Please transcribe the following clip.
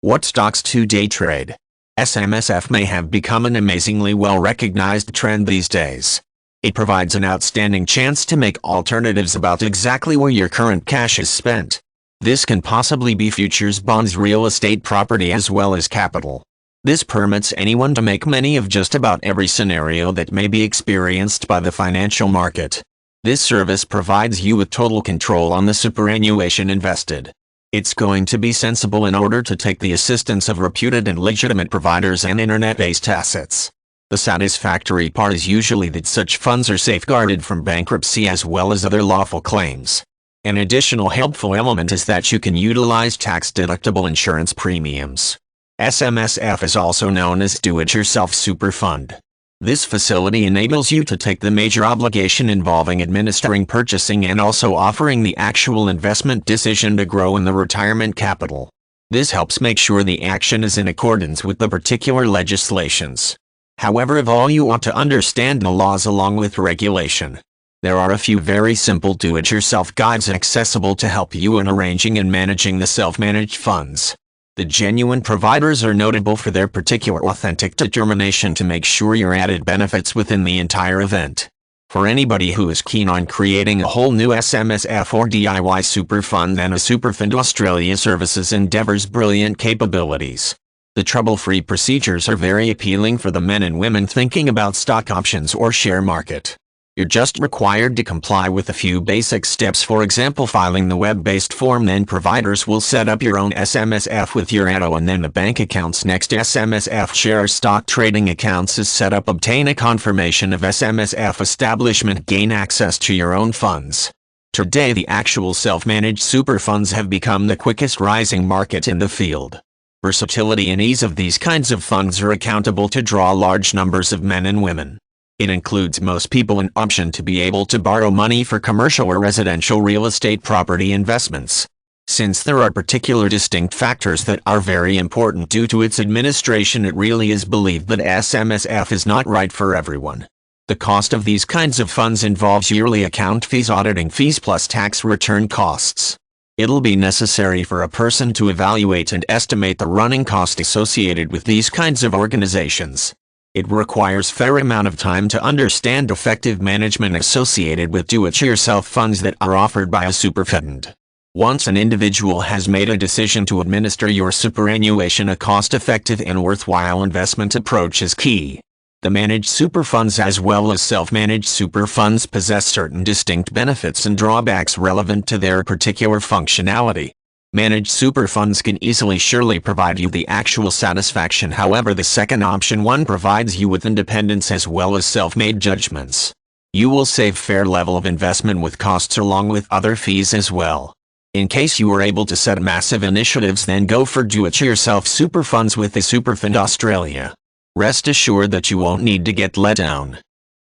What stocks to day trade? SMSF may have become an amazingly well-recognized trend these days. It provides an outstanding chance to make alternatives about exactly where your current cash is spent. This can possibly be futures, bonds, real estate, property, as well as capital. This permits anyone to make money of just about every scenario that may be experienced by the financial market. This service provides you with total control on the superannuation invested. It's going to be sensible in order to take the assistance of reputed and legitimate providers and internet-based assets. The satisfactory part is usually that such funds are safeguarded from bankruptcy as well as other lawful claims. An additional helpful element is that you can utilize tax-deductible insurance premiums. SMSF is also known as Do-It-Yourself Super Fund. This facility enables you to take the major obligation involving administering, purchasing, and also offering the actual investment decision to grow in the retirement capital. This helps make sure the action is in accordance with the particular legislations. However, of all you ought to understand the laws along with regulation. There are a few very simple do-it-yourself guides accessible to help you in arranging and managing the self-managed funds. The genuine providers are notable for their particular authentic determination to make sure your added benefits within the entire event. For anybody who is keen on creating a whole new SMSF or DIY super fund, then a Superfund Australia Services endeavors brilliant capabilities. The trouble-free procedures are very appealing for the men and women thinking about stock options or share market. You're just required to comply with a few basic steps, for example filing the web-based form, then providers will set up your own SMSF with your ATO and then the bank accounts. Next, SMSF share stock trading accounts is set up, obtain a confirmation of SMSF establishment, gain access to your own funds. Today the actual self-managed super funds have become the quickest rising market in the field. Versatility and ease of these kinds of funds are accountable to draw large numbers of men and women. It includes most people an option to be able to borrow money for commercial or residential real estate property investments. Since there are particular distinct factors that are very important due to its administration, it really is believed that SMSF is not right for everyone. The cost of these kinds of funds involves yearly account fees, auditing fees, plus tax return costs. It'll be necessary for a person to evaluate and estimate the running cost associated with these kinds of organizations. It requires a fair amount of time to understand effective management associated with do-it-yourself funds that are offered by a superfund. Once an individual has made a decision to administer your superannuation, a cost-effective and worthwhile investment approach is key. The managed super funds as well as self-managed super funds possess certain distinct benefits and drawbacks relevant to their particular functionality. Managed super funds can surely provide you the actual satisfaction. However, the second option one provides you with independence as well as self-made judgments. You will save fair level of investment with costs along with other fees as well. In case you are able to set massive initiatives, then go for do-it-yourself super funds with the Superfund Australia. Rest assured that you won't need to get let down.